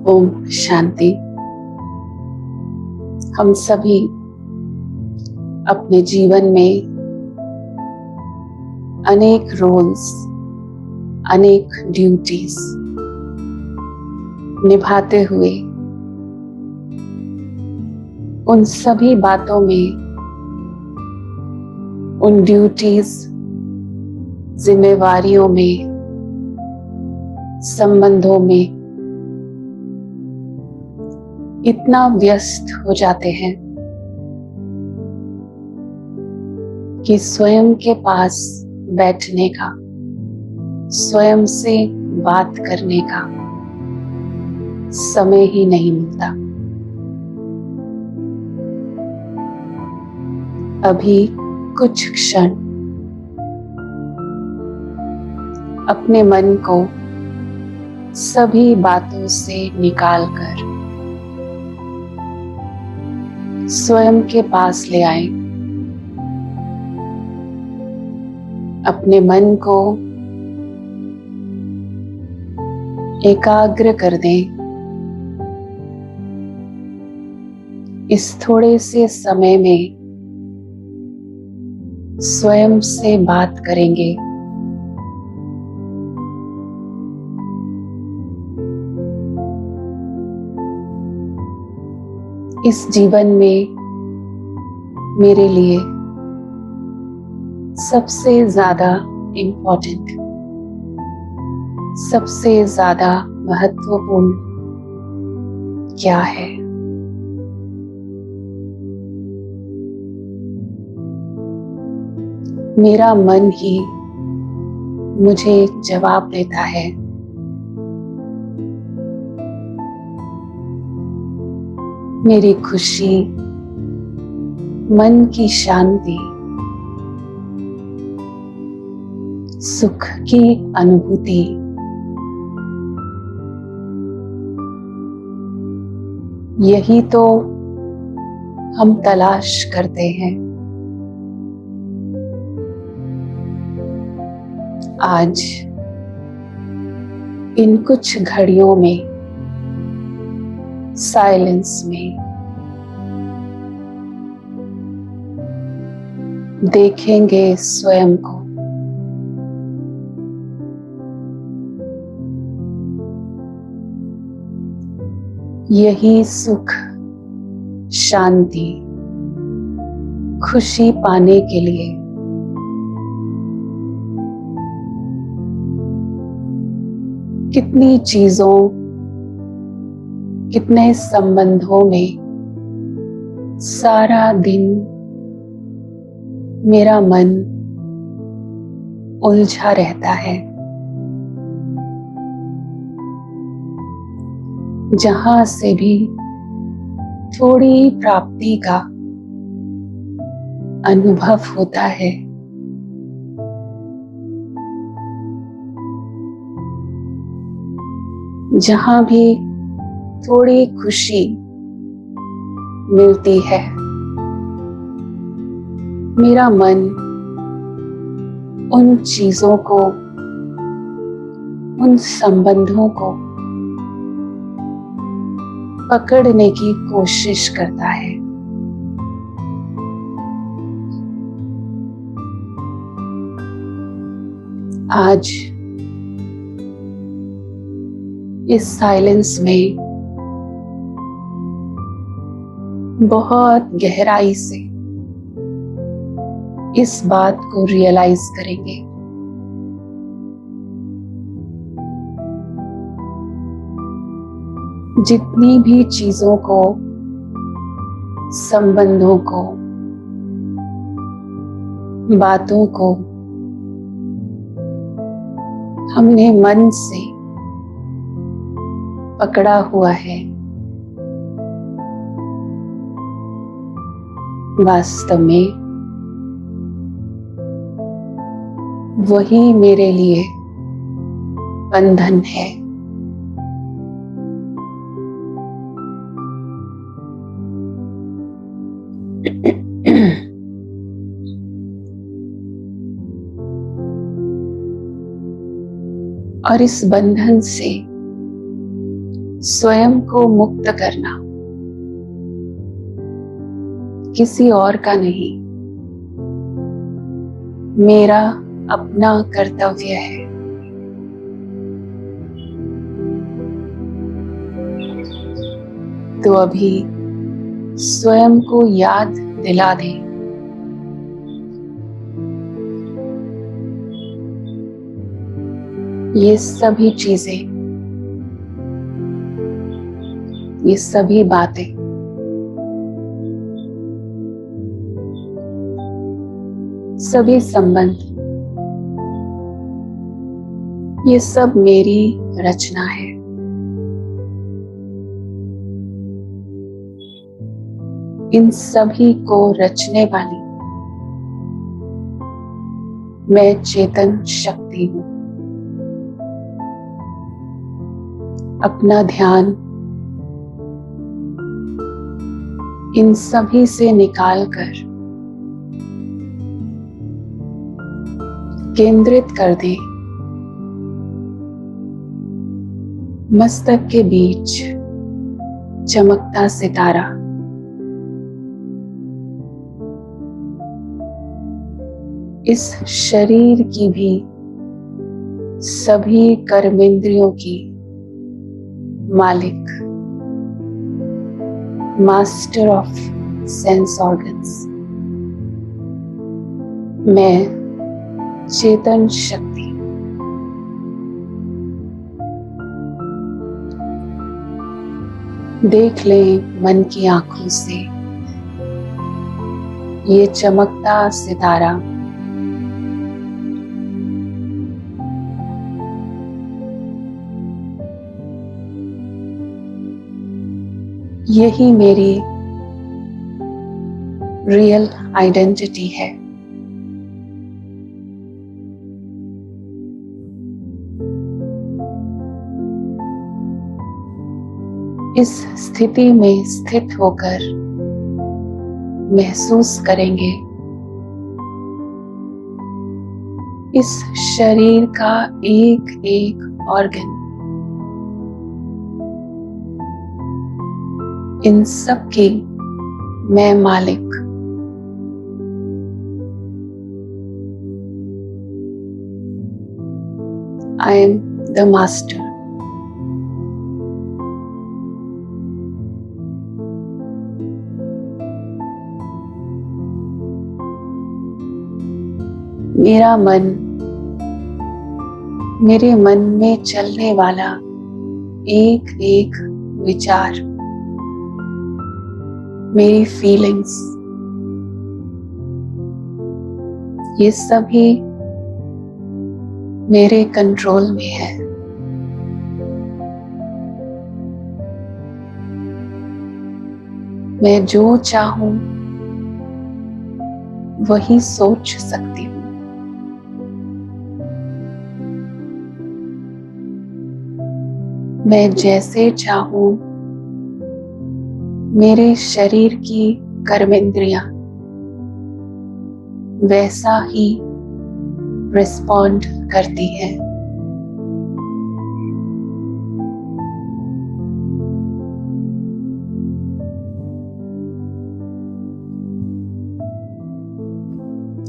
ओम शांति। हम सभी अपने जीवन में अनेक रोल्स, अनेक ड्यूटीज निभाते हुए उन सभी बातों में, उन ड्यूटीज, जिम्मेवारियों में, संबंधों में इतना व्यस्त हो जाते हैं कि स्वयं के पास बैठने का, स्वयं से बात करने का समय ही नहीं मिलता। अभी कुछ क्षण अपने मन को सभी बातों से निकालकर स्वयं के पास ले आए। अपने मन को एकाग्र कर दें। इस थोड़े से समय में स्वयं से बात करेंगे। इस जीवन में मेरे लिए सबसे ज्यादा इम्पोर्टेंट, सबसे ज्यादा महत्वपूर्ण क्या है? मेरा मन ही मुझे जवाब देता है। मेरी खुशी, मन की शांति, सुख की अनुभूति, यही तो हम तलाश करते हैं। आज इन कुछ घड़ियों में, साइलेंस में, देखेंगे स्वयं को। यही सुख, शांति, खुशी पाने के लिए कितनी चीजों, कितने संबंधों में सारा दिन मेरा मन उलझा रहता है। जहां से भी थोड़ी प्राप्ति का अनुभव होता है, जहां भी थोड़ी खुशी मिलती है, मेरा मन उन चीजों को, उन संबंधों को पकड़ने की कोशिश करता है। आज इस साइलेंस में बहुत गहराई से इस बात को रियलाइज करेंगे। जितनी भी चीजों को, संबंधों को, बातों को हमने मन से पकड़ा हुआ है, वास्तव में वही मेरे लिए बंधन है। और इस बंधन से स्वयं को मुक्त करना किसी और का नहीं, मेरा अपना कर्तव्य है। तो अभी स्वयं को याद दिला दे, ये सभी चीजें, ये सभी बातें सभी संबंध, ये सब मेरी रचना है। इन सभी को रचने वाली मैं चेतन शक्ति हूं। अपना ध्यान इन सभी से निकालकर केंद्रित कर दे मस्तक के बीच चमकता सितारा। इस शरीर की भी सभी कर्मेंद्रियों की मालिक, मास्टर ऑफ सेंस ऑर्गन्स, मैं चेतन शक्ति। देख लें मन की आंखों से ये चमकता सितारा। यही मेरी रियल आइडेंटिटी है। इस स्थिति में स्थित होकर महसूस करेंगे इस शरीर का एक एक ऑर्गन इन सब की मैं मालिक। I am the master. मेरा मन, मेरे मन में चलने वाला एक एक विचार, मेरी फीलिंग्स, ये सभी मेरे कंट्रोल में है। मैं जो चाहूं वही सोच सकती हूँ। मैं जैसे चाहूं मेरे शरीर की कर्मेंद्रियां वैसा ही रिस्पॉन्ड करती हैं।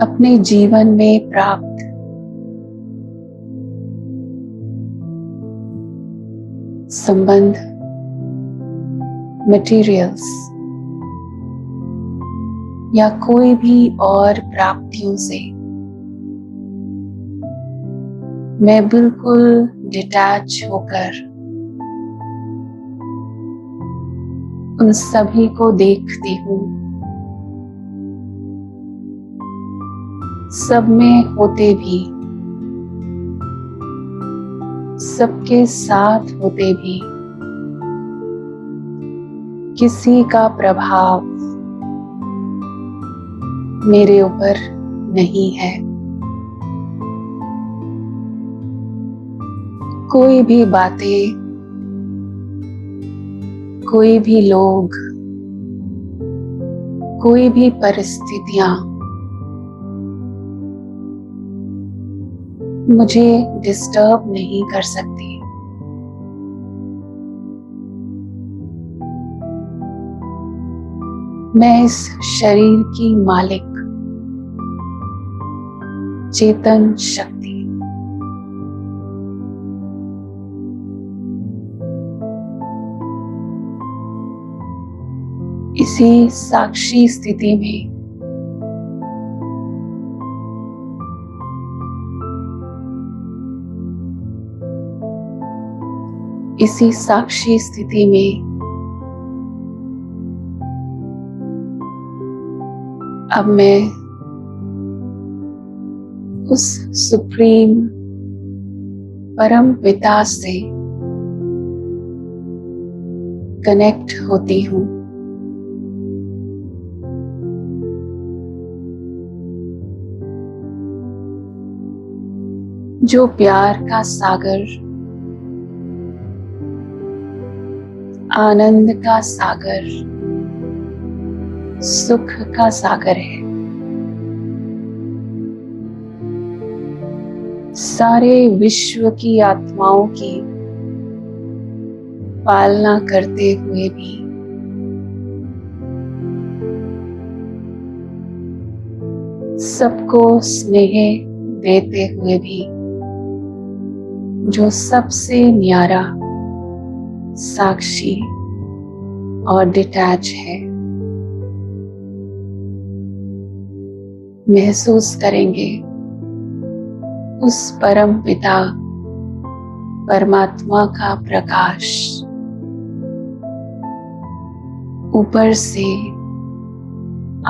अपने जीवन में प्राप्त संबंध, मटेरियल्स या कोई भी और प्राप्तियों से मैं बिल्कुल डिटैच होकर उन सभी को देखती हूँ। सब में होते भी, सबके साथ होते भी किसी का प्रभाव मेरे ऊपर नहीं है। कोई भी बातें, कोई भी लोग, कोई भी परिस्थितियां मुझे डिस्टर्ब नहीं कर सकती। मैं इस शरीर की मालिक चेतन शक्ति इसी साक्षी स्थिति में इसी साक्षी स्थिति में अब मैं उस सुप्रीम परम पिता से कनेक्ट होती हूँ, जो प्यार का सागर, आनंद का सागर, सुख का सागर है। सारे विश्व की आत्माओं की पालना करते हुए भी सबको स्नेह देते हुए भी जो सबसे न्यारा, साक्षी और डिटैच है, महसूस करेंगे उस परम पिता परमात्मा का प्रकाश ऊपर से,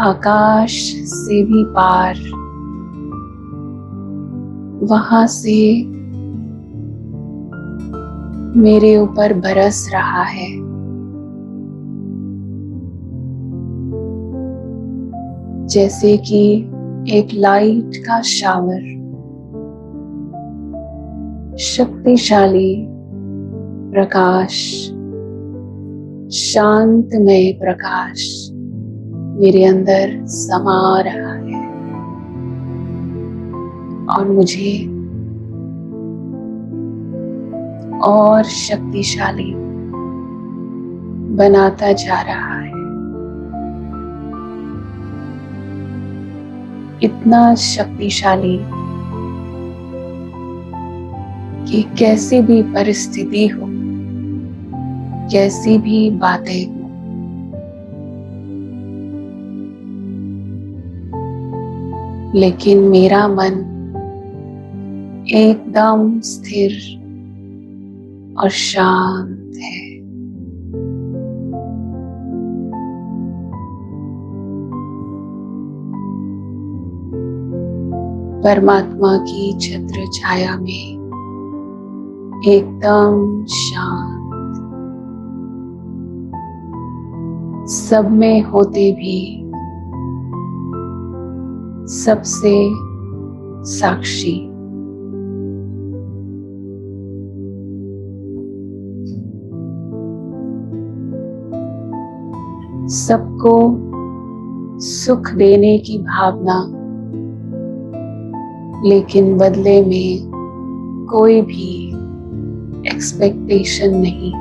आकाश से भी पार, वहां से मेरे ऊपर बरस रहा है। जैसे कि एक लाइट का शावर, शक्तिशाली प्रकाश, शांतमय प्रकाश मेरे अंदर समा रहा है और मुझे और शक्तिशाली बनाता जा रहा है। इतना शक्तिशाली कि कैसी भी परिस्थिति हो, कैसी भी बातें हो, लेकिन मेरा मन एकदम स्थिर और शांत है। परमात्मा की छत्र छाया में एकदम शांत, सब में होते भी सबसे साक्षी। सबको सुख देने की भावना, लेकिन बदले में कोई भी एक्सपेक्टेशन नहीं,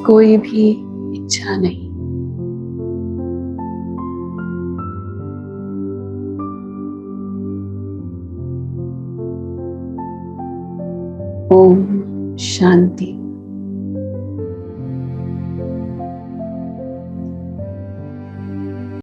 कोई भी इच्छा नहीं। ओम शांति।